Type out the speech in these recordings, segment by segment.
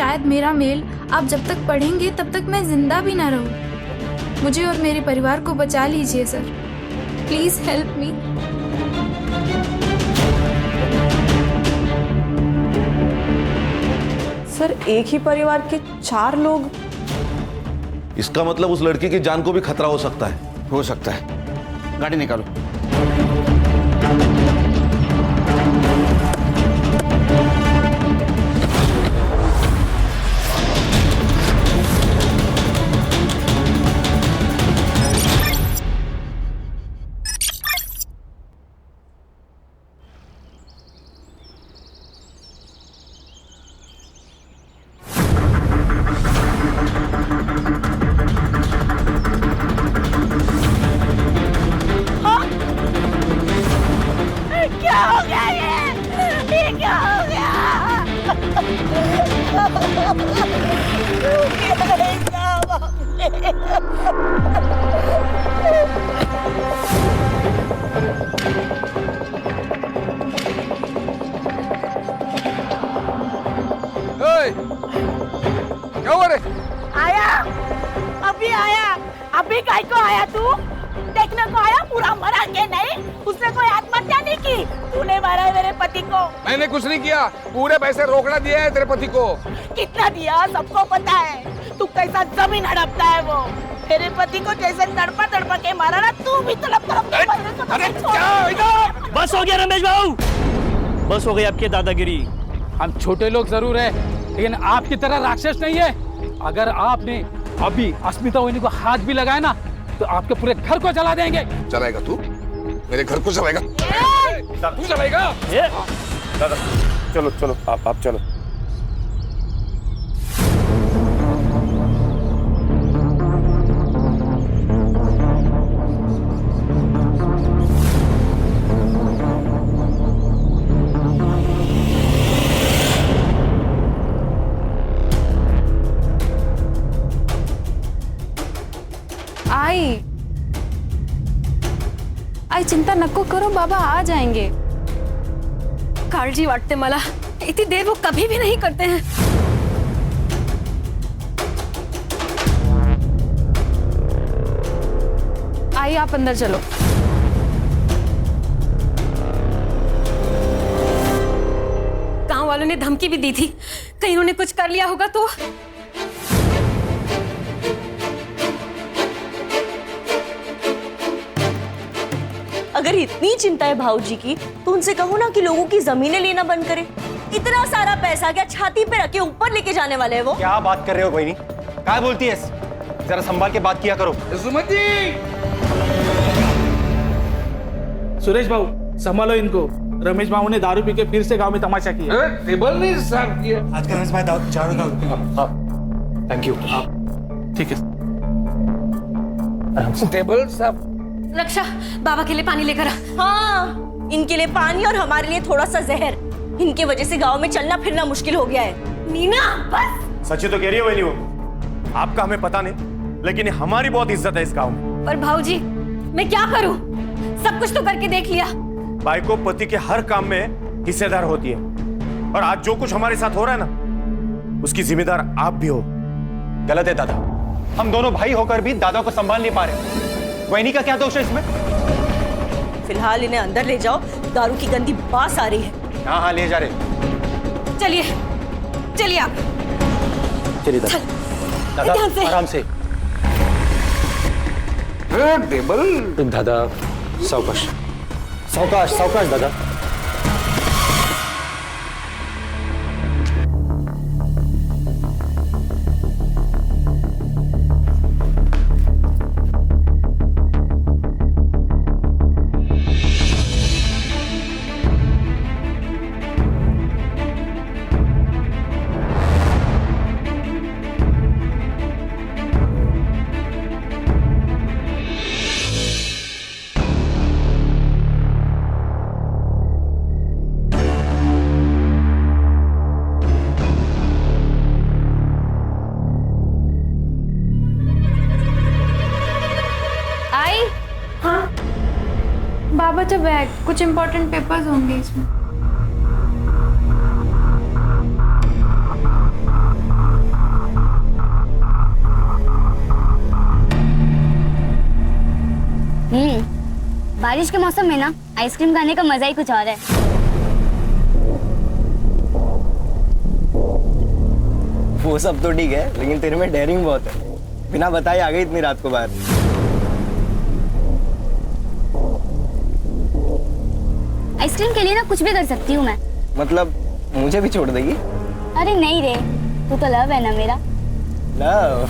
शायद मेरा मेल आप जब तक पढ़ेंगे तब तक मैं जिंदा भी ना रहूं। मुझे और मेरे परिवार को बचा लीजिए sir, please help me. Sir एक ही परिवार के 4 लोग? इसका मतलब उस लड़की की जान को भी खतरा हो सकता है। हो सकता है। गाड़ी निकालो। क्या हुआ रे? आया, अभी आया। अभी काय को आया तू? देखने को आया पूरा मरा के नहीं? उसने कोई आत्महत्या नहीं की? तूने मारा है मेरे पति को। मैंने कुछ नहीं किया, पूरे पैसे रोकड़ा दिया है तेरे पति को। कितना दिया सबको पता है। तू कैसा जमीन हड़पता है वो। मेरे पति को जैसे तड़पा तड़पा के मारा ना, तू भी तड़प तड़प के मरने को। अरे क्या इधर? बस हो गया रमेश बाबू, बस हो गई आपकी दादागिरी। हम छोटे लोग जरूर है, लेकिन आपकी तरह राक्षस नहीं है। अगर आपने अभी अस्मिता वहिनी को हाथ भी लगाया ना, तो आपके पूरे घर को जला देंगे। चलाएगा तू? मेरे घर को चलाएगा? तू चलाएगा? दादा चलो चलो, आप चलो। आई चिंता नको करो, बाबा आ जाएंगे। काळजी वाटते मला, इतनी देर वो कभी भी नहीं करते हैं। आई आप अंदर चलो। गांव वालों ने धमकी भी दी थी, कहीं उन्होंने कुछ कर लिया होगा तो। अगर इतनी चिंता है भाऊजी की, तो उनसे कहो ना कि लोगों की जमीनें लेना बंद करें। इतना सारा पैसा क्या छाती पे रख के ऊपर लेके जाने वाले हैं वो? क्या बात कर रहे हो बहनी? क्या बोलती है? जरा संभाल के बात किया करो। सुमन जी! सुरेश बाबू संभालो इनको, रमेश बाबू ने दारू पी के फिर से गांव में तमाशा किया। टेबल नहीं साफ किया। आज का रमेश भाई चारों का। Thank you. ठीक है, टेबल साफ। रक्षा, बाबा के लिए पानी लेकर आ। हाँ, इनके लिए पानी और हमारे लिए थोड़ा सा जहर। इनके वजह से गांव में चलना फिरना मुश्किल हो गया है। मीना बस। सच्ची तो कह रही हो बहनी वो। आपका हमें पता नहीं, लेकिन हमारी बहुत इज्जत है इस गांव में। पर भाऊजी मैं क्या करूं? सब कुछ तो करके देख लिया। भाई को पति के हर काम में हिस्सेदार होती है, और आज जो कुछ हमारे साथ हो रहा है ना, उसकी जिम्मेदार आप भी हो। गलत है दादा, हम दोनों भाई होकर भी दादा को संभाल नहीं पा रहे। वहिनी का क्या दोष है इसमें? फिलहाल इन्हें अंदर ले जाओ, दारू की गंदी बास आ रही है। हाँ हाँ ले जा रहे। चलिए चलिए आप। चलिए दादा। दादा ध्यान से। आराम से। टेबल। दादा सावकाश सावकाश सावकाश दादा। बाबा तो बैग, कुछ इम्पोर्टेंट पेपर्स होंगे इसमें। बारिश के मौसम में ना आइसक्रीम खाने का मजा ही कुछ और है। वो सब तो ठीक है, लेकिन तेरे में डेयरिंग बहुत है। बिना बताए आ गई इतनी रात को बाहर। आइसक्रीम के लिए ना कुछ भी कर सकती हूँ मैं। मतलब मुझे भी छोड़ देगी? अरे नहीं रे, तू तो लव है ना मेरा। लव?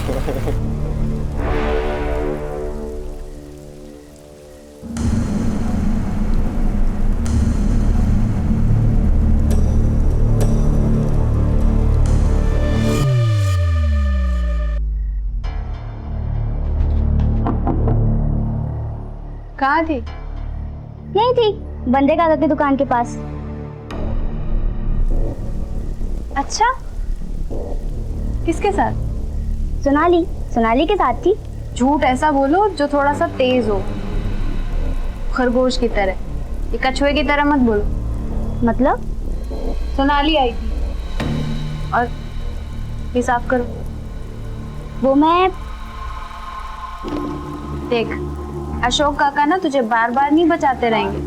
कहाँ थी? यही थी, बंदे काका की दुकान के पास। अच्छा, किसके साथ? सोनाली के साथ थी। झूठ ऐसा बोलो जो थोड़ा सा तेज हो, खरगोश की तरह। ये कछुए की तरह मत बोलो। मतलब? सोनाली आई थी और ये साफ करो। वो मैं देख, अशोक काका ना तुझे बार बार नहीं बचाते रहेंगे।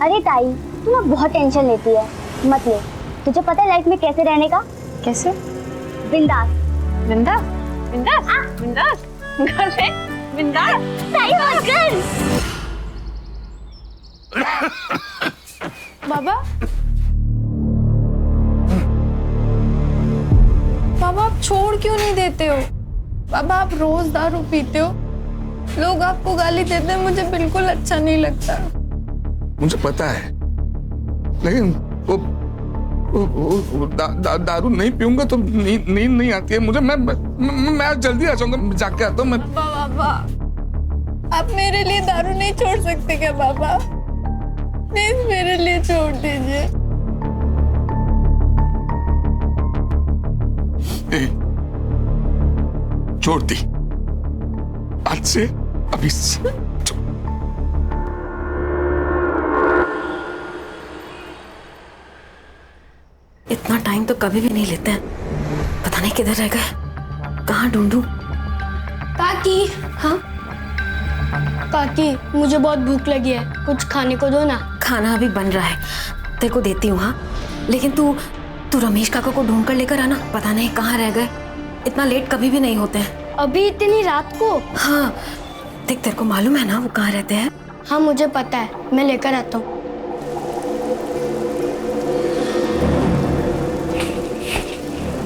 अरे ताई, तू ना बहुत टेंशन लेती है। मत ले। तुझे पता है लाइफ में कैसे रहने का? कैसे? बिंदास। बिंदास? बिंदास? बिंदास? बिंदास? ताई बस कर। बाबा, बाबा आप छोड़ क्यों नहीं देते हो? बाबा आप रोज दारू पीते हो, लोग आपको गाली देते हैं, मुझे बिल्कुल अच्छा नहीं लगता। मुझे पता है, लेकिन वो दारू नहीं पीऊंगा तो नींद नहीं आती है मुझे। मैं आज जल्दी आ जाऊंगा, जाके आता हूँ मैं। बाबा आप मेरे लिए दारू नहीं छोड़ सकते क्या बाबा? प्लीज मेरे लिए छोड़ दीजिए। छोड़ दी आज से, अभी से। इतना टाइम तो कभी भी नहीं लेते हैं। पता नहीं किधर रह गए, कहाँ ढूंढूं? काकी। हाँ काकी, मुझे बहुत भूख लगी है, कुछ खाने को दो ना। खाना अभी बन रहा है, तेरे को देती हूँ। हाँ, लेकिन तू रमेश काका को ढूंढ कर लेकर आना। पता नहीं कहाँ रह गए, इतना लेट कभी भी नहीं होते हैं। अभी इतनी रात को? हाँ देख, तेरे को मालूम है ना वो कहाँ रहते हैं? हाँ मुझे पता है, मैं लेकर आता हूँ।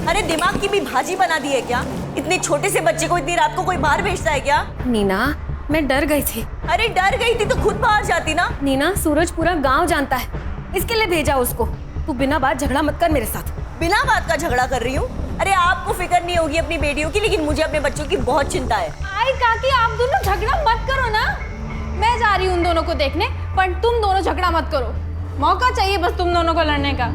अरे दिमाग की भी भाजी बना दी है क्या? इतने छोटे से बच्चे को इतनी रात को कोई बाहर भेजता है क्या? नीना, मैं डर गई थी। अरे डर गई थी तो खुद बाहर जाती ना। नीना, सूरज पूरा गांव जानता है, इसके लिए भेजा उसको। तू बिना बात झगड़ा मत कर मेरे साथ। बिना बात का झगड़ा कर रही हूँ? अरे आपको फिक्र नहीं होगी अपनी बेटियों की, लेकिन मुझे अपने बच्चों की बहुत चिंता है। आई काकी, आप दोनों झगड़ा मत करो ना। मैं जा रही हूँ उन दोनों को देखने, पर तुम दोनों झगड़ा मत करो। मौका चाहिए बस तुम दोनों को लड़ने का।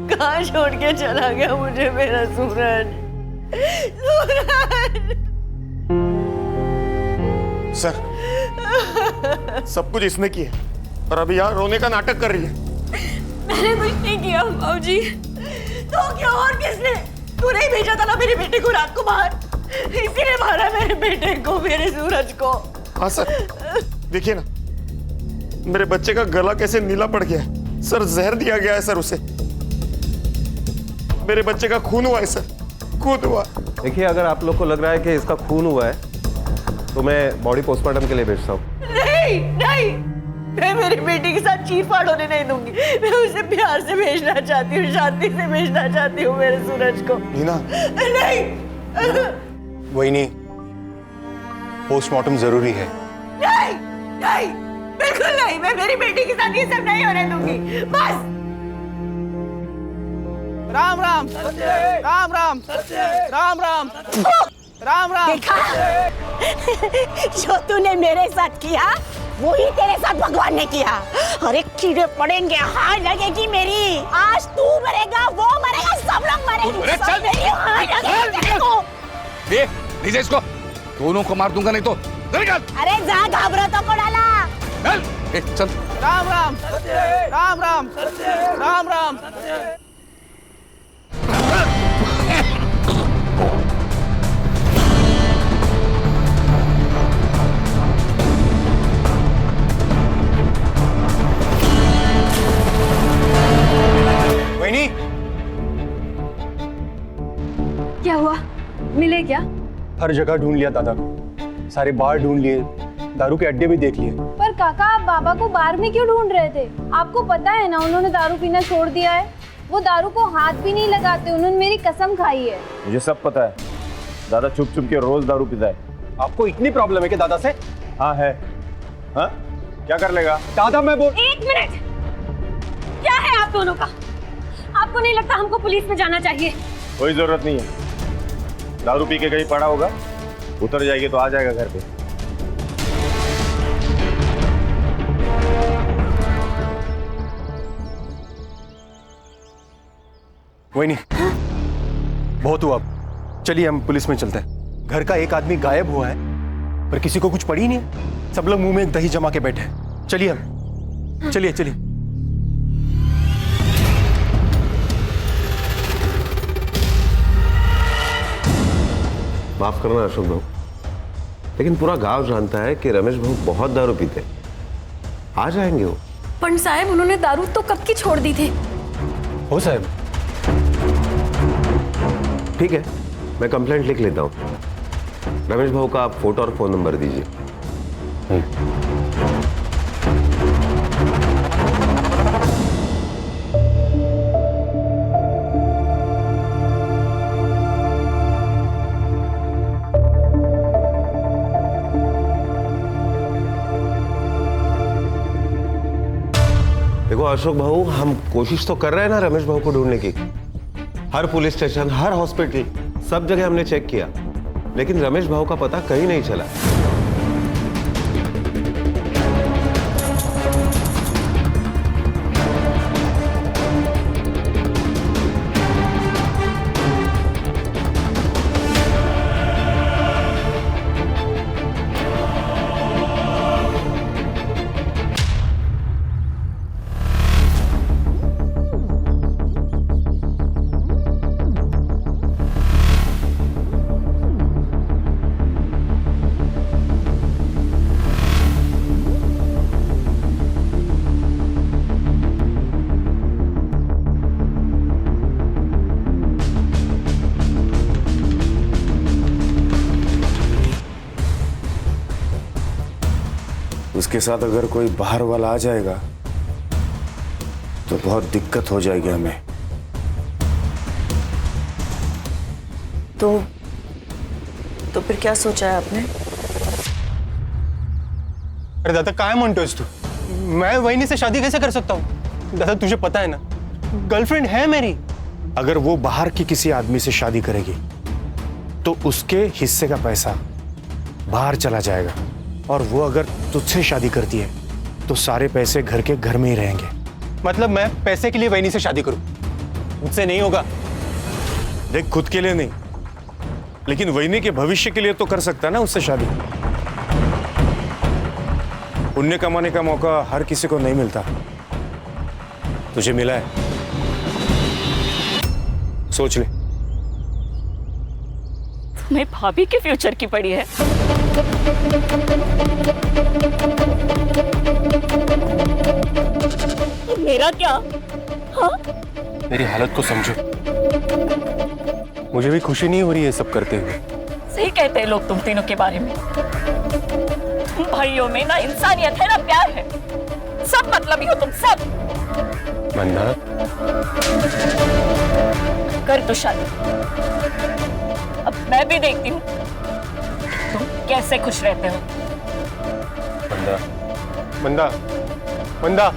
कहाँ छोड़ के चला गया मुझे मेरा सूरज? सर, सब कुछ इसने किया और अभी यहाँ रोने का नाटक कर रही है। मैंने कुछ नहीं किया बाबूजी। तो क्या और किसने? तूने ही भेजा था ना मेरी बेटी को रात को बाहर। इसीलिए मारा मेरे बेटे को, मेरे सूरज को। हाँ सर, देखिए ना मेरे बच्चे का गला कैसे नीला पड़ गया है सर। जहर दिया गया है सर उसे। मेरे बच्चे का खून हुआ है सर, खून हुआ। देखिए, अगर आप लोग को लग रहा है कि इसका खून हुआ है तो मैं बॉडी पोस्टमार्टम के लिए भेजता हूँ। नहीं नहीं, मैं मेरी बेटी के साथ चीरफाड़ होने नहीं दूंगी। मैं उसे प्यार से भेजना चाहती हूँ, शांति से भेजना चाहती हूँ मेरे सूरज को। नीना, नहीं वही नहीं, पोस्टमार्टम जरूरी है। नहीं नहीं, बिल्कुल नहीं। मैं मेरी बेटी के साथ ये सब नहीं होने दूंगी। बस। राम राम राम राम राम राम राम राम। देखा जो तूने मेरे साथ किया वो ही तेरे साथ भगवान ने किया। अरे कीड़े पड़ेंगे, हार लगेगी मेरी। आज तू मरेगा, वो मरेगा, सब लोग मरेंगे। अरे चल। मेरी हार लगेगी तेरे को। दे लीजिए इसको, दोनों को मार दूंगा नहीं तो। चल निकल। अरे जा, घबरातों को डाला। चल चल। राम राम राम राम राम राम। वहीनी, क्या हुआ? मिले क्या? हर जगह ढूंढ लिया दादा को, सारे बार ढूंढ लिए, दारू के अड्डे भी देख लिए। पर काका, आप बाबा को बार में क्यों ढूंढ रहे थे? आपको पता है ना उन्होंने दारू पीना छोड़ दिया है। वो दारू को हाथ भी नहीं लगाते, उन्होंने मेरी कसम खाई है। मुझे सब पता है, दादा छुप छुप के रोज दारू पीता है। आपको इतनी प्रॉब्लम है कि दादा से? हाँ है। हाँ, क्या कर लेगा दादा? मैं बोल। एक मिनट, क्या है आप दोनों का? आपको नहीं लगता हमको पुलिस में जाना चाहिए? कोई जरूरत नहीं है, दारू पी के कहीं पड़ा होगा, उतर जाएगी तो आ जाएगा घर पे। वही नहीं, बहुत हुआ, चलिए हम पुलिस में चलते हैं। घर का एक आदमी गायब हुआ है पर किसी को कुछ पड़ी नहीं है। सब लोग मुंह में एक दही जमा के बैठे हैं। चलिए हम, चलिए चलिए। माफ करना अशोक भाऊ, लेकिन पूरा गांव जानता है कि रमेश भाऊ बहुत दारू पीते। आ जाएंगे वो। पंडित साहब, उन्होंने दारू तो कब की छोड़ दी थी। हो साहब। ठीक है, मैं कंप्लेंट लिख लेता हूँ। रमेश भाऊ का आप फोटो और फोन नंबर दीजिए। देखो अशोक भाऊ, हम कोशिश तो कर रहे हैं ना रमेश भाऊ को ढूंढने की। हर पुलिस स्टेशन, हर हॉस्पिटल, सब जगह हमने चेक किया, लेकिन रमेश भाऊ का पता कहीं नहीं चला। उसके साथ अगर कोई बाहर वाला आ जाएगा तो बहुत दिक्कत हो जाएगी हमें। तो फिर क्या सोचा है आपने? अरे दादा, काय म्हणतोयस तू? मैं वहीनी से शादी कैसे कर सकता हूँ? दादा तुझे पता है ना, गर्लफ्रेंड है मेरी। अगर वो बाहर की किसी आदमी से शादी करेगी तो उसके हिस्से का पैसा बाहर चला जाएगा, और वो अगर तुझसे शादी करती है तो सारे पैसे घर के घर में ही रहेंगे। मतलब मैं पैसे के लिए वहीनी से शादी करूं? मुझसे नहीं होगा। देख, खुद के लिए नहीं, लेकिन वहीनी के भविष्य के लिए तो कर सकता है ना उससे शादी। पुण्य कमाने का मौका हर किसी को नहीं मिलता, तुझे मिला है, सोच ले। मैं भाभी के फ्यूचर की पड़ी है। मेरा क्या? हाँ? मेरी हालत को समझो, मुझे भी खुशी नहीं हो रही है सब करते हुए। सही कहते हैं लोग तुम तीनों के बारे में। तुम भाइयों में ना इंसानियत है ना प्यार है, सब मतलबी हो तुम सब। मंदा, कर तो शादी, अब मैं भी देखती हूँ तुम कैसे खुश रहते हो। मंदा, मंदा, मंदा।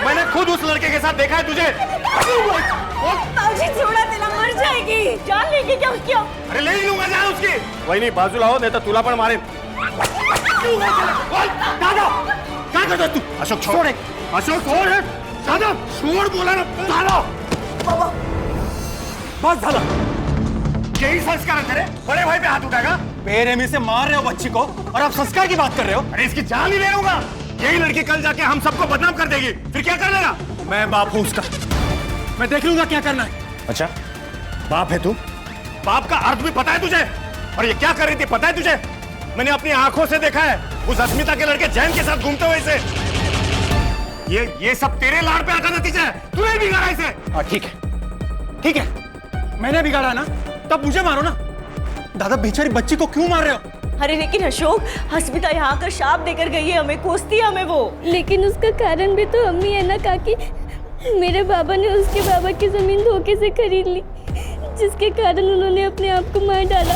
मैंने खुद उस लड़के के साथ देखा है तुझे। बाबूजी छोड़ा देना, मर जाएगी। जान लेगी क्या उसकी? अरे ले ही लूंगा जान उसकी। वही नहीं, बाजू लाओ नहीं तो तुला पण मारे। दादा क्या करता तू? अशोक छोड़, अशोक छोड़, दादा छोड़ बोला ना। दादा बस झाला, यही संस्कार है तेरे? बड़े भाई पे हाथ उठाएगा? बेरहमी से मार रहे हो बच्ची को और आप संस्कार की बात कर रहे हो? अरे इसकी जान ही ले लूंगा। यही लड़की कल जाके हम सबको बदनाम कर देगी, फिर क्या कर लेगा? मैं बाप हूं उसका, मैं देख लूंगा क्या करना है। अच्छा बाप है तू? बाप का अर्थ भी पता है तुझे? और ये क्या कर रही थी पता है तुझे? मैंने अपनी आंखों से देखा है उस अस्मिता के लड़के जैन के साथ घूमते हुए इसे। ये सब तेरे लाड़ पे आकर नतीजा है, तूने बिगाड़ा इसे। ठीक है, ठीक है, मैंने बिगाड़ा ना, तब मुझे मारो ना। दादा बेचारी बच्ची को क्यों मार रहे हो? अरे लेकिन अशोक, अस्मिता यहाँ आकर शाप देकर गई है हमें, कोसती है हमें वो। लेकिन उसका कारण भी तो हम ही है ना काकी। मेरे बाबा ने उसके बाबा की जमीन धोखे से खरीद ली, जिसके कारण उन्होंने अपने आप को मार डाला।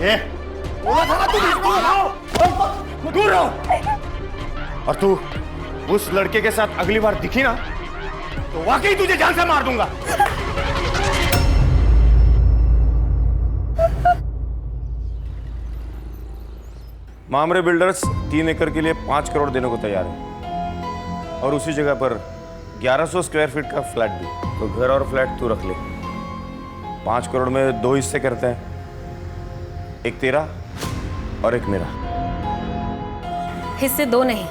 ये बोला था ना तुम दूर रहो। और तू उस लड़के के साथ अगली बार दिखी ना तो वाकई तुझे जान से मार दूंगा। मामरे बिल्डर्स 3 एकड़ के लिए 5 करोड़ देने को तैयार है और उसी जगह पर 1100 स्क्वायर फीट का फ्लैट भी। तो घर और फ्लैट तू रख ले। 5 करोड़ में 2 हिस्से करते हैं, एक तेरा और एक मेरा। हिस्से 2 नहीं,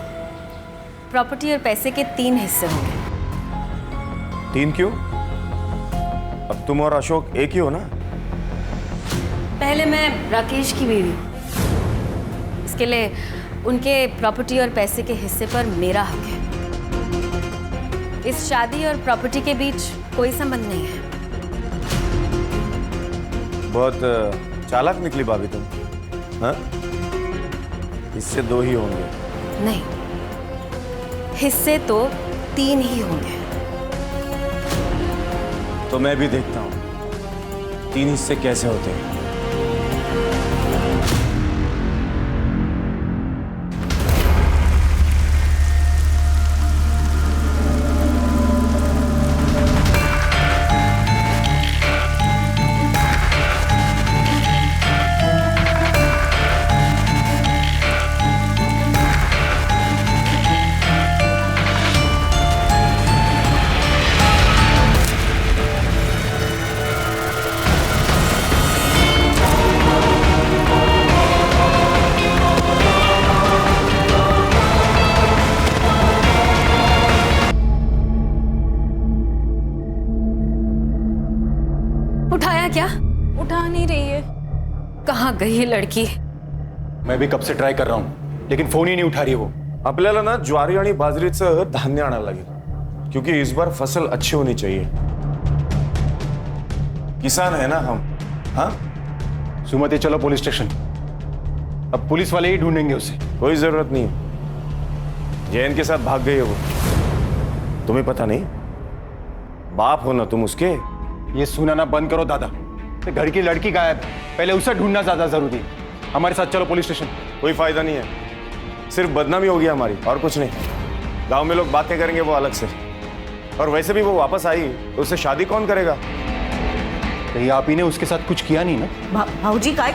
प्रॉपर्टी और पैसे के 3 हिस्से होंगे। 3 क्यों? अब तुम और अशोक एक ही हो ना? पहले मैं राकेश की बीवी, इसके लिए उनके प्रॉपर्टी और पैसे के हिस्से पर मेरा हक है। इस शादी और प्रॉपर्टी के बीच कोई संबंध नहीं है। बहुत चालाक निकली भाभी तुम। हाँ? हिस्से 2 ही होंगे। नहीं, हिस्से तो 3 ही होंगे। तो मैं भी देखता हूं 3 हिस्से कैसे होते हैं। उठाया क्या? उठा नहीं रही है। कहाँ गई ये लड़की? मैं भी कब से ट्राय कर रहा हूं लेकिन फोन ही नहीं उठा रही है वो। आपल्याला ना ज्वारी आणि बाजरीचं धान्य आणायला लागेल क्योंकि इस बार फसल अच्छी होनी चाहिए। किसान है ना हम। हाँ सुमति, चलो पुलिस स्टेशन। अब पुलिस वाले ही ढूंढेंगे उसे। कोई जरूरत नहीं है, जैन के साथ भाग गई है वो। तुम्हें पता नहीं? बाप हो ना तुम उसके। ये सुनाना बंद करो दादा। ये घर की लड़की गायब है, पहले उसे ढूंढना ज्यादा जरूरी है। हमारे साथ चलो पुलिस स्टेशन। कोई फायदा नहीं है, सिर्फ बदनामी होगी हमारी, और कुछ नहीं। गांव में लोग बातें करेंगे वो अलग से, और वैसे भी वो वापस आई तो उससे शादी कौन करेगा? कहीं आप ही ने उसके साथ कुछ किया नहीं ना? भाऊजी काय?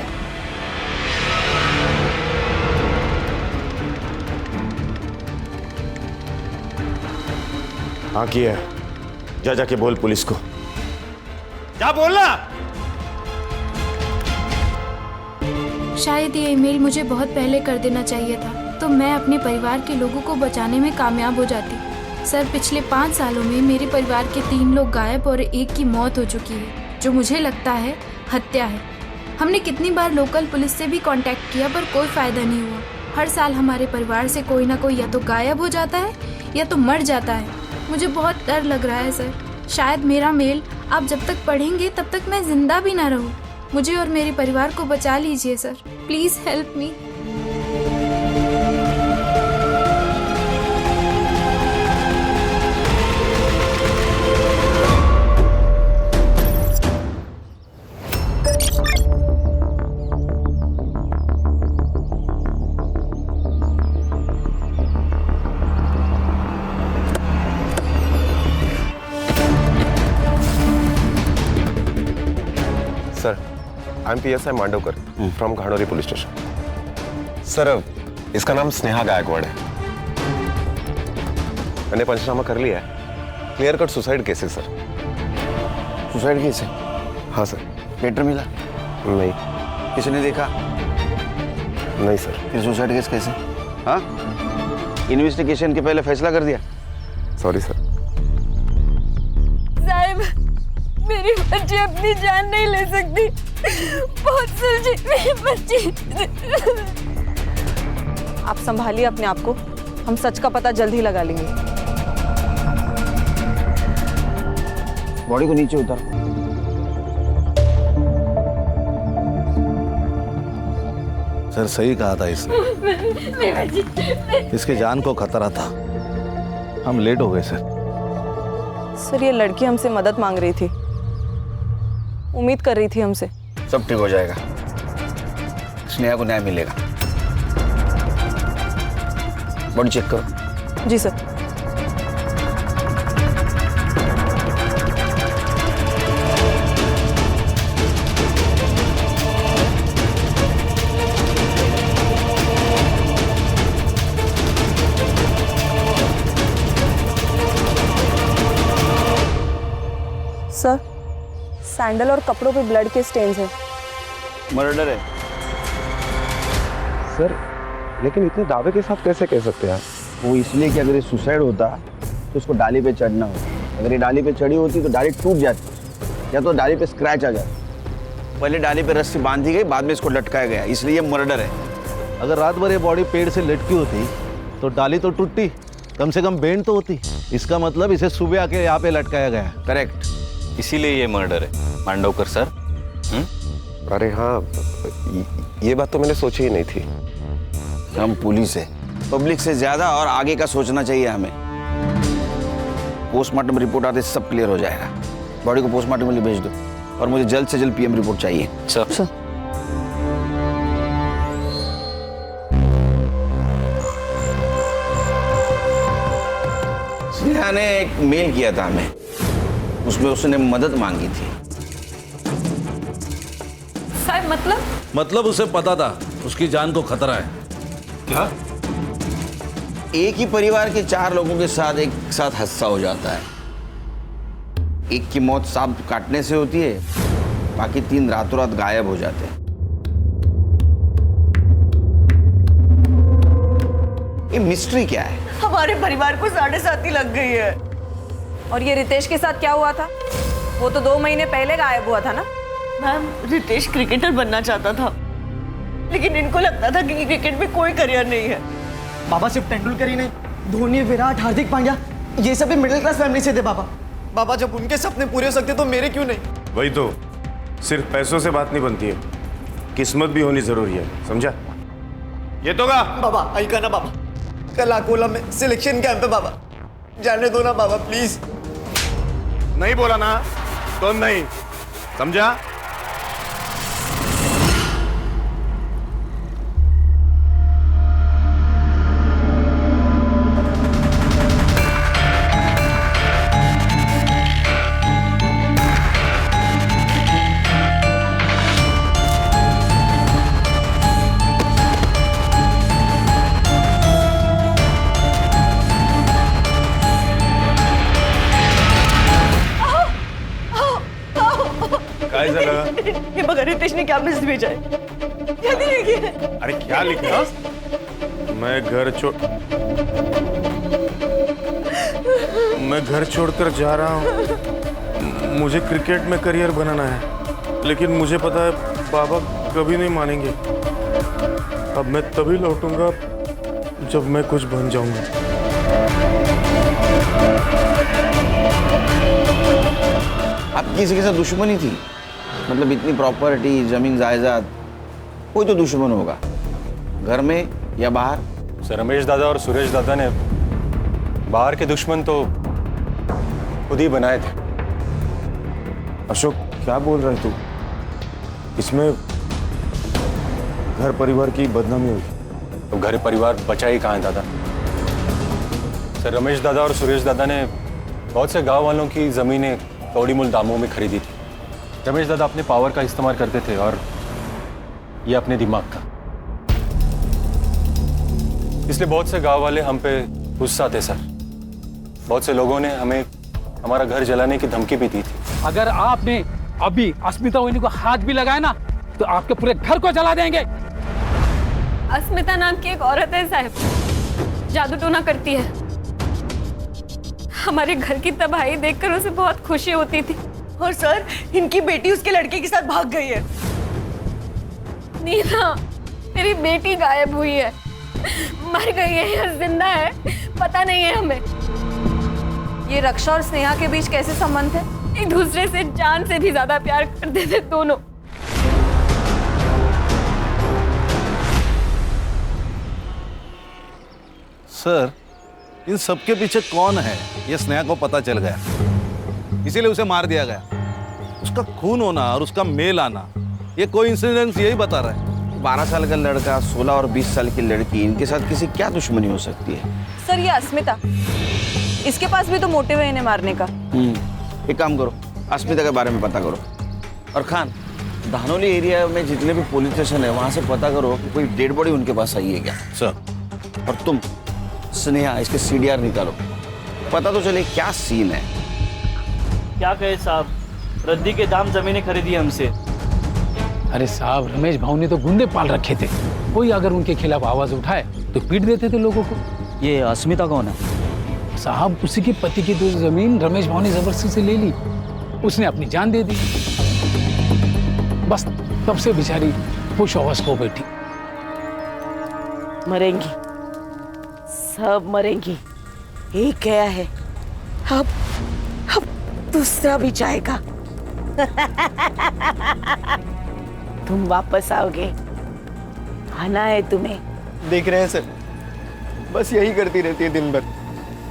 हाँ किया है। जा जाके बोल पुलिस को, जा बोलना। शायद ये ईमेल मुझे बहुत पहले कर देना चाहिए था, तो मैं अपने परिवार के लोगों को बचाने में कामयाब हो जाती। सर, पिछले 5 सालों में मेरे परिवार के 3 लोग गायब और 1 की मौत हो चुकी है, जो मुझे लगता है हत्या है। हमने कितनी बार लोकल पुलिस से भी कांटेक्ट किया, पर कोई फायदा नहीं हुआ। हर साल हमारे परिवार से कोई ना कोई या तो गायब हो जाता है या तो मर जाता है। मुझे बहुत डर लग रहा है सर। शायद मेरा मेल आप जब तक पढ़ेंगे तब तक मैं जिंदा भी ना रहूं। मुझे और मेरे परिवार को बचा लीजिए sir, please help me. Sir, I am PSI Mandavkar from Ghanori police station. Sir, इसका नाम स्नेहा गायकवाड़ है। मैंने पंचनामा कर लिया है। क्लियर कट सुसाइड केस है सर। सुसाइड केस है? हाँ सर। लेटर मिला? नहीं। किसी ने देखा? नहीं सर। फिर सुसाइड केस कैसे? हाँ, इन्वेस्टिगेशन के पहले फैसला कर दिया? Sorry sir. साहब, मेरी बच्ची अपनी जान नहीं ले सकती। बहुत सुलझी मेरी बच्ची। आप संभालिए अपने आप को, हम सच का पता जल्द ही लगा लेंगे। बॉडी को नीचे उतार। सर, सही कहा था इसने। इसके जान को खतरा था। हम लेट हो गए सर। सर, ये लड़की हमसे मदद मांग रही थी, उम्मीद कर रही थी हमसे। सब ठीक हो जाएगा, स्नेहा को न्याय मिलेगा। बॉडी चेक करो। जी सर। सर, सैंडल और कपड़ों पे ब्लड के स्टेन्स हैं। मर्डर है सर, लेकिन इतने दावे के साथ कैसे कह सकते हैं आप? वो इसलिए कि अगर ये सुसाइड होता तो उसको डाली पे चढ़ना होता। अगर ये डाली पे चढ़ी होती तो डाली टूट जाती, या तो डाली पे स्क्रैच आ जाता। पहले डाली पे रस्सी बांधी गई, बाद में इसको लटकाया गया, इसलिए मर्डर है। अगर रात भर ये बॉडी पेड़ से लटकी होती तो डाली तो टूटती, कम से कम बेंड तो होती। इसका मतलब इसे सुबह आके यहाँ पे लटकाया गया। करेक्ट, इसीलिए ये मर्डर है मांडवकर सर। अरे हाँ, ये बात तो मैंने सोची ही नहीं थी। हम पुलिस है, पब्लिक से ज्यादा और आगे का सोचना चाहिए हमें। पोस्टमार्टम रिपोर्ट आते सब क्लियर हो जाएगा। बॉडी को पोस्टमार्टम के लिए भेज दो, और मुझे जल्द से जल्द PM रिपोर्ट चाहिए। सर, स्नेहा ने एक मेल किया था हमें, उसमें उसने मदद मांगी थी। साहब, मतलब उसे पता था उसकी जान को खतरा है। क्या? एक ही परिवार के 4 लोगों के साथ एक साथ हादसा हो जाता है। एक की मौत सांप काटने से होती है, बाकी 3 रातों रात गायब हो जाते हैं। ये मिस्ट्री क्या है? हमारे परिवार को 7.5 लग गई है। और ये रितेश के साथ क्या हुआ था? वो तो 2 महीने पहले गायब हुआ था ना? मैम, रितेश क्रिकेटर बनना चाहता था, लेकिन इनको लगता था कि क्रिकेट में कोई करियर नहीं है। बाबा सिर्फ तेंदुलकर ही नहीं, धोनी, विराट, हार्दिक पांड्या, ये सब भी मिडिल क्लास फैमिली से थे। बाबा जब उनके सपने पूरे हो सकते तो मेरे क्यों नहीं? वही तो, सिर्फ पैसों से बात नहीं बनती है, किस्मत भी होनी जरूरी है, समझा? येतो का? बाबा ऐका ना बाबा, कल अकोला में सिलेक्शन कैंप है बाबा, जाने दो ना बाबा प्लीज. नहीं बोला ना तो नहीं, समझा? काय झालं? हे बघा रितेशने क्या मैसेज भेजा है. जल्दी देखिए. अरे क्या लिखा? मैं घर छोड़कर जा रहा हूँ. मुझे क्रिकेट में करियर बनाना है, लेकिन मुझे पता है बाबा कभी नहीं मानेंगे. अब मैं तभी लौटूंगा जब मैं कुछ बन जाऊंगा. आप किसी के साथ दुश्मनी थी? मतलब इतनी प्रॉपर्टी, जमीन जायदाद, कोई तो दुश्मन होगा, घर में या बाहर? सर रमेश दादा और सुरेश दादा ने बाहर के दुश्मन तो खुद ही बनाए थे. अशोक क्या बोल रहे तू? इसमें घर परिवार की बदनामी हुई. तो घर परिवार बचा ही कहाँ है दादा? सर रमेश दादा और सुरेश दादा ने बहुत से गांव वालों की जमीनें तोड़ी मूल दामों में खरीदी थी. रमेश दादा अपने पावर का इस्तेमाल करते थे और ये अपने दिमाग का. इसलिए बहुत से गांव वाले हम पे गुस्सा थे सर. बहुत से लोगों ने हमें हमारा घर जलाने की धमकी भी दी थी. अगर आपने अभी अस्मिता वहिनी को हाथ भी लगाया ना तो आपके पूरे घर को जला देंगे. अस्मिता नाम की एक औरत है साहब, जादू टोना करती है. हमारे घर की तबाही देखकर उसे बहुत खुशी होती थी. और सर इनकी बेटी उसके लड़के के साथ भाग गई है. नीना, मेरी बेटी गायब हुई है. मर गई है या जिंदा है पता नहीं है हमें. ये रक्षा और स्नेहा के बीच कैसे संबंध है? एक दूसरे से जान से भी ज्यादा प्यार करते थे दोनों. सर इन सबके पीछे कौन है ये स्नेहा को पता चल गया, इसीलिए उसे मार दिया गया. उसका खून होना और उसका मेल आना ये कोइंसिडेंस यही बता रहा है. 12 साल का लड़का, 16 और 20 साल की लड़की, इनके साथ किसी क्या दुश्मनी हो सकती है? सर ये अस्मिता, इसके पास भी तो मोटिव है इन्हें मारने का. एक काम करो, अस्मिता के बारे में पता करो. और खान, धानोली एरिया में जितने भी पुलिस स्टेशन है वहां से पता करो कि कोई डेड बॉडी उनके पास आई है क्या. सर. और तुम स्नेहा इसके CDR निकालो, पता तो चले क्या सीन है. क्या कहे साहब, रद्दी के दाम जमीनें खरीदी हमसे. अरे साहब रमेश भाऊ ने तो गुंडे पाल रखे थे. कोई अगर उनके खिलाफ आवाज उठाए तो पीट देते थे लोगों को. ये अस्मिता कौन है? साहब उसी के पति की तो जमीन रमेश भाऊ ने जबरदस्ती से ले ली. उसने अपनी जान दे दी. बस तब से बेचारी खुश होश को बैठी. मरेंगी, सब मरेंगी. एक गया है, अब दूसरा भी जाएगा. तुम वापस आओगे, आना है तुम्हें. देख रहे हैं सर, बस यही करती रहती है दिन भर.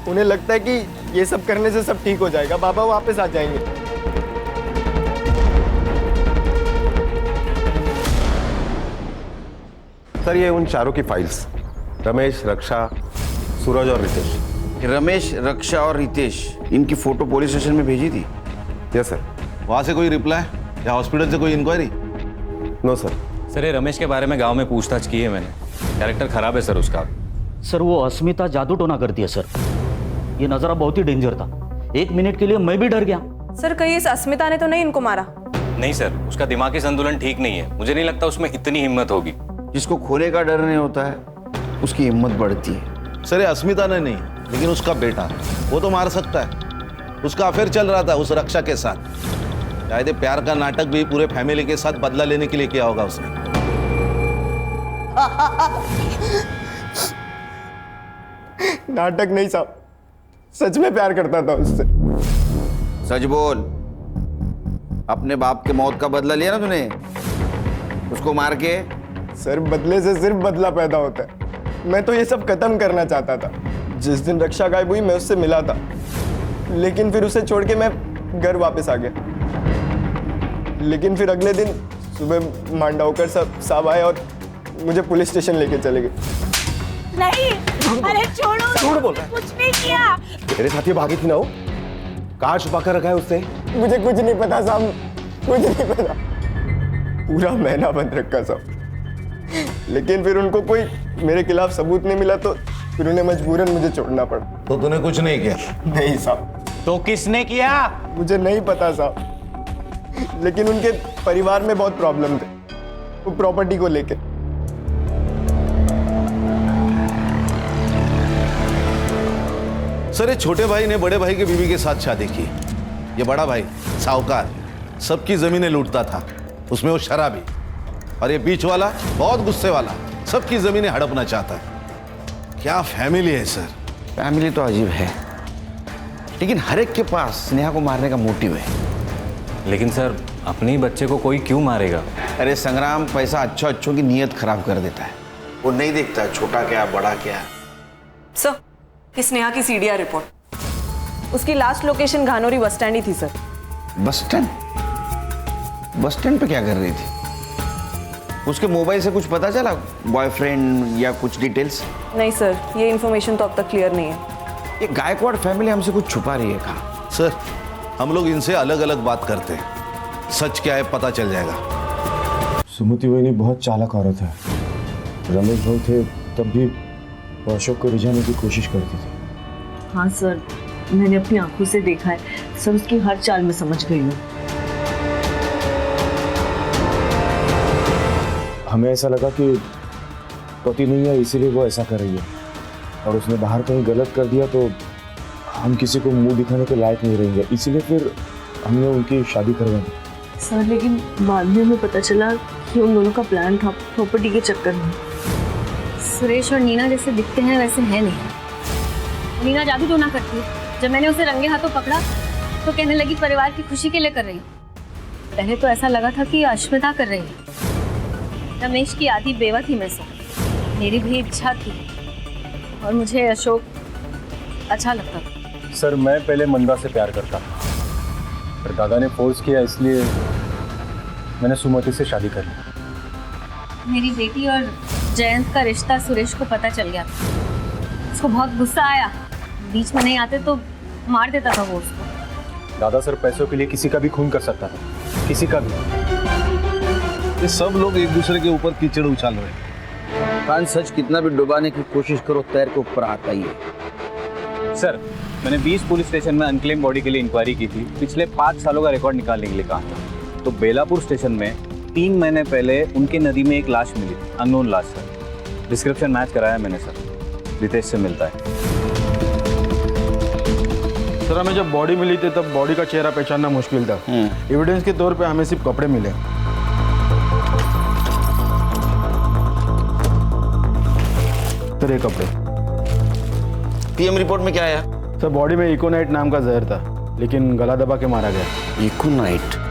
उन्हें लगता है कि ये सब करने से सब ठीक हो जाएगा, बाबा वापस आ जाएंगे. सर ये उन चारों की फाइल्स, रमेश, रक्षा, सूरज और रितेश. रमेश, रक्षा और रितेश, इनकी फोटो पुलिस स्टेशन में भेजी थी? Yes sir. वहां से कोई रिप्लाई या हॉस्पिटल से कोई इंक्वायरी? No sir. सर ये रमेश के बारे में गांव में पूछताछ की है मैंने. कैरेक्टर खराब है सर उसका. सर वो अस्मिता जादू टोना करती है सर. ये नजारा बहुत ही डेंजर था. 1 मिनट के लिए मैं भी डर गया. सर कहीं इस अस्मिता ने तो नहीं इनको मारा? नहीं सर, उसका दिमागी संतुलन ठीक नहीं है. मुझे नहीं लगता उसमें इतनी हिम्मत होगी. जिसको खोने का डर नहीं होता है उसकी हिम्मत बढ़ती है. सर ये अस्मिता ने नहीं, लेकिन उसका बेटा वो तो मार सकता है. उसका अफेयर चल रहा था उस रक्षा के साथ. शायद ये प्यार का नाटक भी पूरे फैमिली के साथ बदला लेने के लिए किया होगा उसने. नाटक नहीं साहब, सच में प्यार करता था उससे. सच बोल, अपने बाप के मौत का बदला लिया ना तूने? उसको मार के सर बदले से सिर्फ बदला पैदा होता है। मैं तो ये सब खत्म करना चाहता था। जिस दिन रक्षा गायब हुई मैं उससे मिला था, लेकिन फिर उसे छोड़ के मैं घर वापस आ गया। लेकिन फिर अगले दिन सुबह मांडावकर साहब आए और मुझे पुलिस स्टेशन लेके चले गए। नहीं, अरे छोड़ो, झूठ बोल रहा है। कुछ नहीं किया। तेरे साथ ही भागी थी ना वो? कहाँ छुपा कर रखा है उसने? मुझे कुछ नहीं पता साहब, कुछ नहीं पता। पूरा महीना बंद रखा साहब, लेकिन फिर उनको कोई मेरे खिलाफ सबूत नहीं मिला तो फिर उन्हें मजबूरन मुझे छोड़ना पड़ा। तो तूने कुछ नहीं किया? नहीं साहब। तो किसने किया? मुझे नहीं पता साहब, लेकिन उनके परिवार में बहुत प्रॉब्लम थे, वो प्रॉपर्टी को लेके। सर, ये छोटे भाई ने बड़े भाई की बीवी के साथ शादी की। ये बड़ा भाई साहूकार, सबकी जमीनें लूटता था, उसमें वो शराबी। और ये बीच वाला बहुत गुस्से वाला, सबकी जमीनें हड़पना चाहता है। क्या फैमिली है सर। फैमिली तो अजीब है, लेकिन हर एक के पास स्नेहा को मारने का मोटिव है। लेकिन सर, अपने ही बच्चे को कोई क्यों मारेगा? अरे संग्राम, पैसा अच्छों की नीयत खराब कर देता है। वो नहीं देखता छोटा क्या बड़ा क्या। सर, इस स्नेहा की सीडीआर रिपोर्ट, उसकी लास्ट लोकेशन घानोरी बस स्टैंड ही थी sir. Bus stand? Bus stand पे क्या कर रही थी? उसके मोबाइल से कुछ पता चला, बॉयफ्रेंड या कुछ डिटेल्स? नहीं सर, ये इन्फॉर्मेशन तो अब तक क्लियर नहीं है। ये गायकवाड़ फैमिली हमसे कुछ छुपा रही है। कहाँ? सर, हम लोग इनसे अलग अलग बात करते हैं, सच क्या है पता चल जाएगा। सुमति वही बहुत चालाक औरत है। रमेश भाऊ थे तब भी वो अशोक को रिझाने की कोशिश करती थी। हाँ सर, मैंने अपनी आंखों से देखा है, सब उसकी हर चाल में समझ गई हूँ। हमें ऐसा लगा कि पति नहीं है इसीलिए वो ऐसा कर रही है, और उसने बाहर कहीं गलत कर दिया तो हम किसी को मुंह दिखाने के लायक नहीं रहेंगे, इसीलिए फिर हमने उनकी शादी करवा दी। सर, लेकिन बाद में हमें पता चला कि उन दोनों का प्लान था प्रॉपर्टी के चक्कर में। सुरेश और नीना जैसे दिखते हैं वैसे है नहीं। नीना जादू टोना करती है। जब मैंने उसे रंगे हाथों पकड़ा तो कहने लगी परिवार की खुशी के लिए कर रही हूँ। पहले तो ऐसा लगा था कि अश्मिता कर रही है। रमेश की आधी बेवा थी मैं से, मेरी भी इच्छा थी, और मुझे अशोक अच्छा लगता था। सर, मैं पहले मंदा से प्यार करता, पर दादा ने फोर्स किया इसलिए मैंने सुमति से शादी कर ली। मेरी बेटी और जयंत का रिश्ता सुरेश को पता चल गया। उसको बहुत गुस्सा आया, बीच में नहीं आते तो मार देता था वो उसको। दादा सर पैसों के लिए किसी का भी खून कर सकता था, किसी का भी। ये सब लोग एक दूसरे के ऊपर कीचड़ उछाल रहे हैं। कान सच कितना भी डुबाने की कोशिश करो, तैर के ऊपर आता ही है। सर, मैंने 20 पुलिस स्टेशन में अनक्लेम बॉडी के लिए इंक्वायरी की थी, पिछले 5 सालों का रिकॉर्ड निकालने के लिए कहा था। तो बेलापुर स्टेशन में 3 महीने पहले उनकी नदी में एक लाश मिली, अननोन लाश सर। डिस्क्रिप्शन मैच कराया मैंने सर, रितेश से मिलता है। सर, हमें जब बॉडी मिली थी तब बॉडी का चेहरा पहचानना मुश्किल था। एविडेंस के तौर पे हमें सिर्फ कपड़े मिले। सर, ये कपड़े। पीएम रिपोर्ट में क्या आया? सर, बॉडी में इकोनाइट नाम का जहर था, लेकिन गला दबा के मारा गया। इकोनाइट?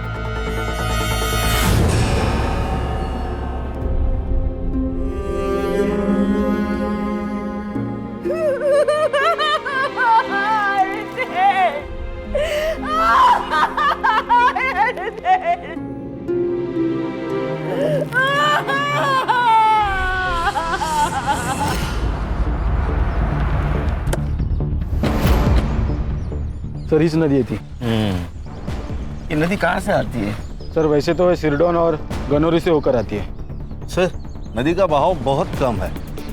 सर, इस नदी थी। ये नदी कहाँ से आती है? सर, वैसे तो सिरडोन और गनौरी से होकर आती है। सर, नदी का बहाव बहुत कम है।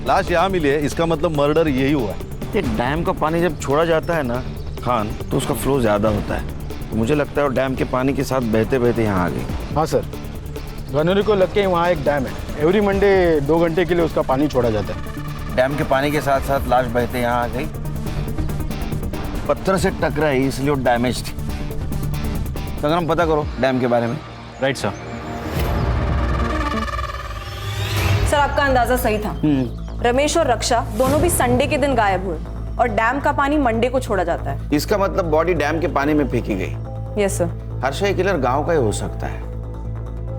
लाश यहाँ मिली है, इसका मतलब मर्डर यही हुआ है। ये डैम का पानी जब छोड़ा जाता है ना खान, तो उसका फ्लो ज़्यादा होता है। मुझे लगता है वो डैम के पानी के साथ बहते बहते यहाँ आ गई। हाँ सर, गनौरी को लग के वहाँ एक डैम है। एवरी मंडे 2 घंटे के लिए उसका पानी छोड़ा जाता है। डैम के पानी के साथ साथ लाश बहते यहाँ आ गई, पत्थर से टकराई, इसलिए वो डैमेज थी। संग्राम, पता करो डैम के बारे में। Right sir. सर, आपका अंदाजा सही था। रमेश और रक्षा दोनों भी संडे के दिन गायब हुए, और डैम का पानी मंडे को छोड़ा जाता है। इसका मतलब बॉडी डैम के पानी में फेंकी गई। Yes sir. हर्षा किलर गांव का ही हो सकता है।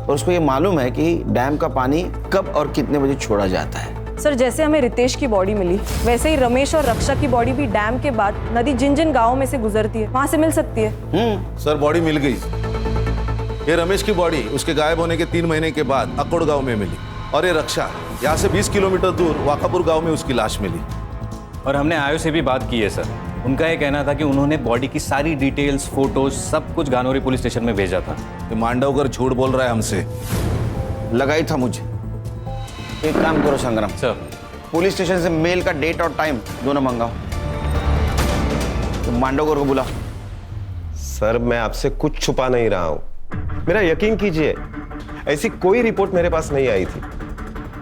और उसको ये मालूम है कि डैम का पानी कब और कितने बजे छोड़ा जाता है। सर जैसे हमें रितेश की बॉडी मिली वैसे ही रमेश और रक्षा की बॉडी भी डैम के बाद नदी जिन जिन गाँवों में से गुजरती है वहां से मिल सकती है। सर बॉडी मिल गई। ये रमेश की बॉडी उसके गायब होने के 3 महीने के बाद अकोड़ गांव में मिली और ये रक्षा यहाँ से 20 किलोमीटर दूर वाकापुर गांव में उसकी लाश मिली। और हमने आयो से भी बात की है सर। उनका ये कहना था कि उन्होंने बॉडी की सारी डिटेल्स, फोटोज सब कुछ गानोरी पुलिस स्टेशन में भेजा था। ये मांडवकर झूठ बोल रहा है हमसे। लगा ही था मुझे। एक काम करो संग्राम सर, पुलिस स्टेशन से मेल का डेट और टाइम दोनों मंगाओ। तो मांडवकर को बुला। सर मैं आपसे कुछ छुपा नहीं रहा हूं, मेरा यकीन कीजिए ऐसी कोई रिपोर्ट मेरे पास नहीं आई थी।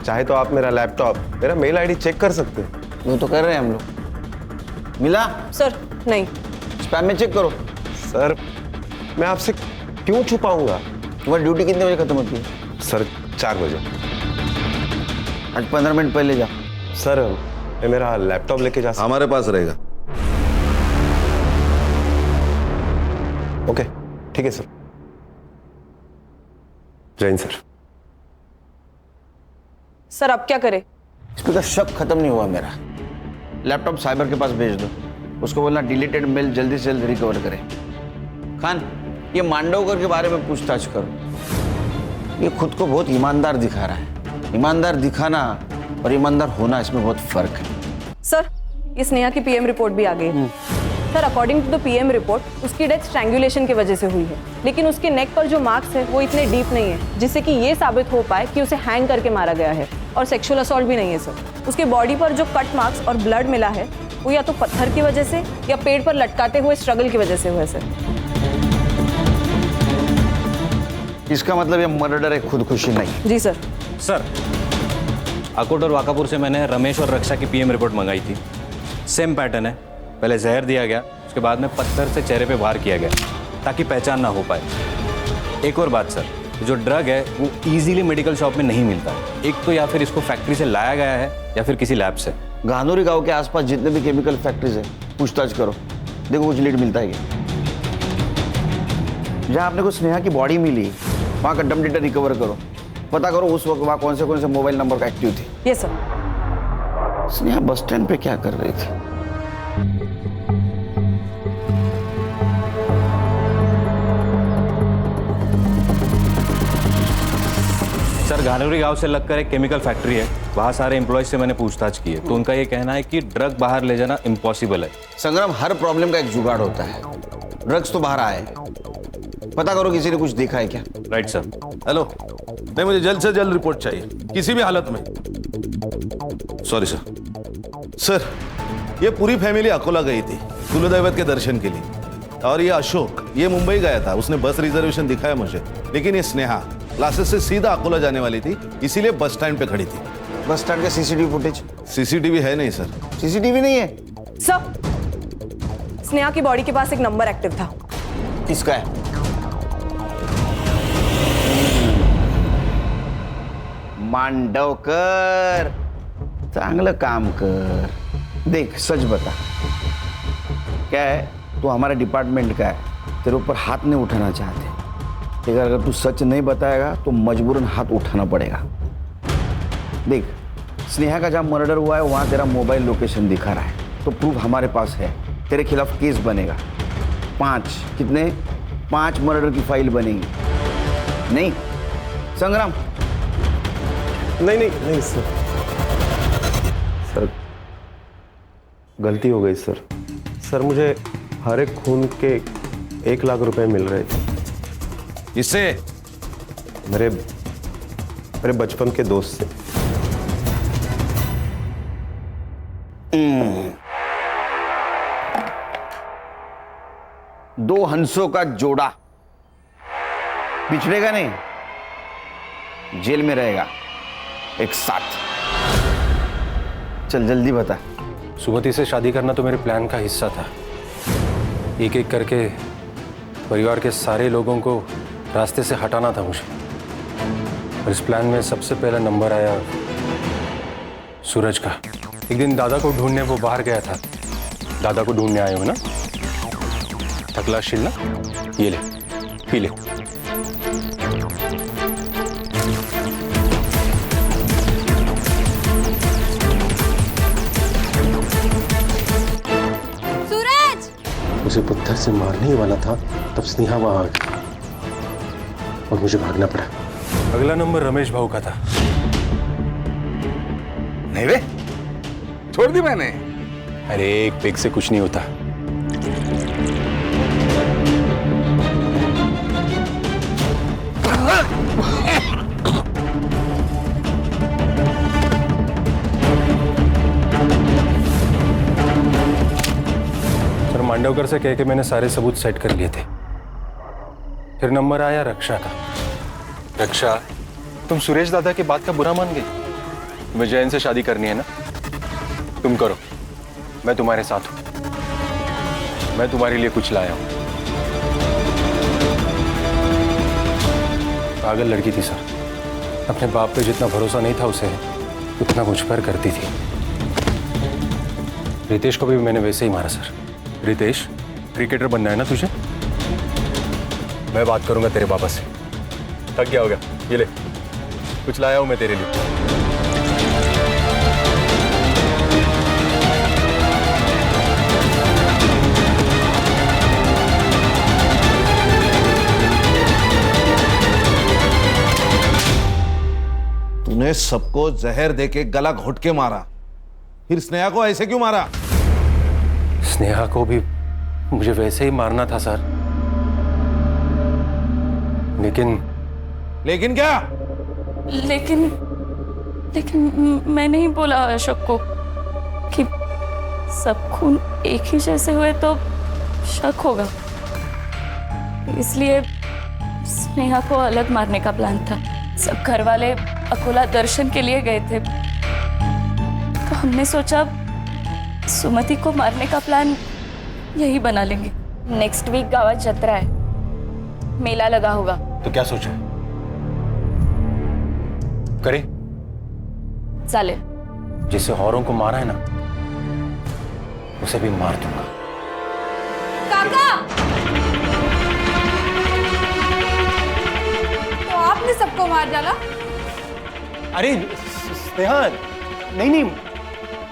चाहे तो आप मेरा लैपटॉप, मेरा मेल आईडी चेक कर सकते हैं। वो तो कर रहे हैं हम लोग। मिला? सर नहीं। स्पैम में चेक करो। सर मैं आपसे क्यों छुपाऊंगा? तुम्हारी ड्यूटी कितने बजे खत्म होती है? सर 4 बजे। आज 15 मिनट पहले जा। सर मैं मेरा लैपटॉप लेके जा सकता? हमारे पास रहेगा। ओके ठीक है सर। जय हिंद सर। सर अब क्या करें? इस पर शक खत्म नहीं हुआ मेरा। लैपटॉप साइबर के पास भेज दो, उसको बोलना डिलीटेड मेल जल्दी से जल्दी रिकवर करे। खान ये मांडवकर के बारे में पूछताछ करो। ये खुद को बहुत ईमानदार दिखा रहा है। ईमानदार दिखाना और ईमानदार होना इसमें बहुत फर्क है। सर ये स्नेहा की पीएम रिपोर्ट भी आ गई। Sir according to the PM report उसकी डेथ स्ट्रैंगुलेशन की वजह से हुई है, लेकिन उसके नेक पर जो मार्क्स है वो इतने डीप नहीं है जिससे कि ये साबित हो पाए कि उसे हैंग करके मारा गया है। और सेक्सुअल असॉल्ट भी नहीं है सर। उसके बॉडी पर जो कट मार्क्स और ब्लड मिला है वो या तो पत्थर की वजह से या पेड़ पर लटकाते हुए स्ट्रगल की वजह से हुआ है सर। इसका मतलब ये मर्डर है, खुदकुशी नहीं। जी सर। सर अकोट और वाकापुर से मैंने रमेश और रक्षा की पीएम रिपोर्ट मंगाई थी। सेम पैटर्न है। पहले जहर दिया गया, उसके बाद में पत्थर से चेहरे पे वार किया गया ताकि पहचान ना हो पाए। एक और बात सर, जो ड्रग है वो इजीली मेडिकल शॉप में नहीं मिलता है। एक तो या फिर इसको फैक्ट्री से लाया गया है या फिर किसी लैब से। गानोरी गांव के आसपास जितने भी केमिकल फैक्ट्रीज है पूछताछ करो, देखो कुछ लीड मिलता है क्या। जहाँ आपने को स्नेहा की बॉडी मिली वहाँ का डम डेटा रिकवर करो, पता करो उस वक्त वहाँ कौन से मोबाइल नंबर का एक्टिव थे। Yes sir. Sneha bus stand पे क्या कर रही थी? सर गानोरी गांव से लगकर एक केमिकल फैक्ट्री है, वहाँ सारे एम्प्लॉयज से मैंने पूछताछ की है तो उनका ये कहना है कि ड्रग बाहर ले जाना इम्पॉसिबल है। संग्राम, हर प्रॉब्लम का एक जुगाड़ होता है। ड्रग्स तो बाहर आए, पता करो किसी ने कुछ देखा है क्या। Right sir. हेलो, नहीं मुझे जल्द से जल्द रिपोर्ट चाहिए किसी भी हालत में। Sorry sir. सर ये पूरी फैमिली अकोला गई थी कुलदैवत के दर्शन के लिए और ये अशोक ये मुंबई गया था। उसने बस रिजर्वेशन दिखाया मुझे, लेकिन ये स्नेहा क्लासेस से सीधा अकोला जाने वाली थी, इसीलिए बस स्टैंड पे खड़ी थी। बस स्टैंड का सीसीटीवी फुटेज? सीसीटीवी है नहीं सर। सीसीटीवी नहीं है सर। स्नेहा की बॉडी के पास एक नंबर एक्टिव था। किसका है? मांडवकर, चांगलं काम कर। देख सच बता, क्या है तू हमारे डिपार्टमेंट का है, तेरे ऊपर हाथ नहीं उठाना चाहते, लेकिन अगर तू सच नहीं बताएगा तो मजबूरन हाथ उठाना पड़ेगा। देख स्नेहा का जहाँ मर्डर हुआ है वहाँ तेरा मोबाइल लोकेशन दिखा रहा है, तो प्रूफ हमारे पास है। तेरे खिलाफ केस बनेगा। 5 कितने 5 मर्डर की फाइल बनेगी। नहीं संग्राम? नहीं सर। सर गलती हो गई सर। सर मुझे हर एक खून के 1 लाख रुपए मिल रहे थे। इससे मेरे बचपन के दोस्त से। दो हंसों का जोड़ा बिछड़ेगा नहीं, जेल में रहेगा एक साथ। चल जल्दी बता। सुमति से शादी करना तो मेरे प्लान का हिस्सा था। एक एक करके परिवार के सारे लोगों को रास्ते से हटाना था मुझे। और इस प्लान में सबसे पहला नंबर आया सूरज का। एक दिन दादा को ढूंढने वो बाहर गया था। दादा को ढूंढने आए हो ना? थकला शिलना, ये ले पी ले। उसे पत्थर से मारने ही वाला था तब स्नेहा वहां आ गई और मुझे भागना पड़ा। अगला नंबर रमेश भाऊ का था। नहीं रे, छोड़ दी मैंने। अरे एक पेग से कुछ नहीं होता। सर मांडवकर से कह के मैंने सारे सबूत सेट कर लिए थे। फिर नंबर आया रक्षा का। रक्षा, तुम सुरेश दादा की बात का बुरा मान गई? तुम्हें जैन से शादी करनी है ना? तुम करो, मैं तुम्हारे साथ हूं। मैं तुम्हारे लिए कुछ लाया हूं। पागल लड़की थी सर, अपने बाप पे जितना भरोसा नहीं था उसे उतना मुझ पर करती थी। रितेश को भी मैंने वैसे ही मारा सर। रितेश, क्रिकेटर बनना है ना तुझे? मैं बात करूंगा तेरे पापा से। थक गया होगा, ये ले कुछ लाया हूं मैं तेरे लिए। तूने सबको जहर देके गला घोट के मारा, फिर स्नेहा को ऐसे क्यों मारा? स्नेहा को भी मुझे वैसे ही मारना था सर, लेकिन क्या? लेकिन मैं नहीं बोला अशोक को कि सब खून एक ही जैसे हुए तो शक होगा, इसलिए स्नेहा को अलग मारने का प्लान था। सब घर वाले अकोला दर्शन के लिए गए थे, तो हमने सोचा सुमति को मारने का प्लान यही बना लेंगे। नेक्स्ट वीक गावात जत्रा है, मेला लगा होगा। तो क्या सोचा करे? चालेल। जिसे औरों को मारा है ना, उसे भी मार दूंगा। काका, तो आपने सबको मार डाला? अरे स्नेहा, नहीं,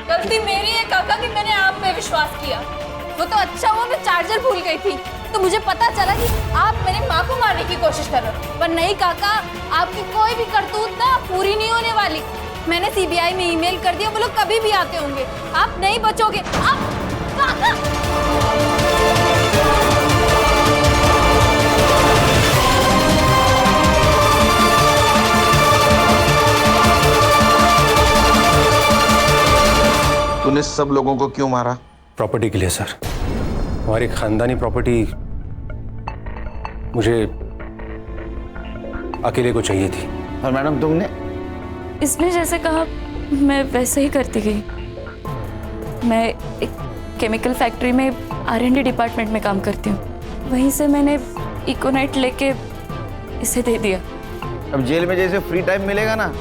गलती मेरी है काका कि मैंने आप पे विश्वास किया। वो तो अच्छा हुआ मैं चार्जर भूल गई थी, तो मुझे पता चला कि आप मेरी माँ को मारने की कोशिश कर रहे हो। पर नहीं काका, आपकी कोई भी करतूत ना पूरी नहीं होने वाली। मैंने सीबीआई में ईमेल कर दिया, वो लोग कभी भी आते होंगे। आप नहीं बचोगे। आप काका, तूने सब लोगों को क्यों मारा? प्रॉपर्टी के लिए सर। हमारी खानदानी प्रॉपर्टी मुझे अकेले को चाहिए थी। और मैडम तुमने? इसने जैसे कहा मैं वैसे ही करती गई। मैं एक केमिकल फैक्ट्री में R&D डिपार्टमेंट में काम करती हूँ। वहीं से मैंने इकोनाइट लेके इसे दे दिया। अब जेल में जैसे फ्री टाइम मिलेगा ना,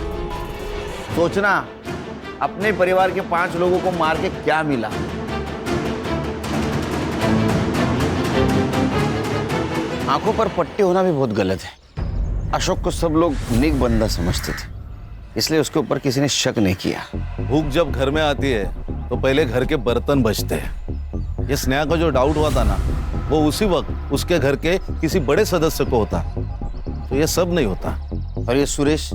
सोचना अपने परिवार के 5 लोगों को मार के क्या मिला। आंखों पर पट्टी होना भी बहुत गलत है। अशोक को सब लोग नेक बंदा समझते थे, इसलिए उसके ऊपर किसी ने शक नहीं किया। भूख जब घर में आती है तो पहले घर के बर्तन बचते हैं। ये स्नेहा को जो डाउट हुआ था ना, वो उसी वक्त उसके घर के किसी बड़े सदस्य को होता, तो ये सब नहीं होता। और ये सुरेश,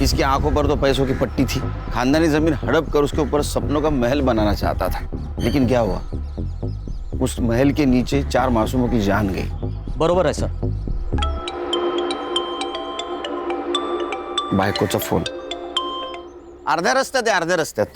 इसकी आंखों पर तो पैसों की पट्टी थी। खानदानी जमीन हड़प कर उसके ऊपर सपनों का महल बनाना चाहता था, लेकिन क्या हुआ, उस महल के नीचे 4 मासूमों की जान गई। बरोबर आहे सर। बायकोचा फोन अर्ध्या रस्त्यात आहे, अर्ध्या रस्त्यात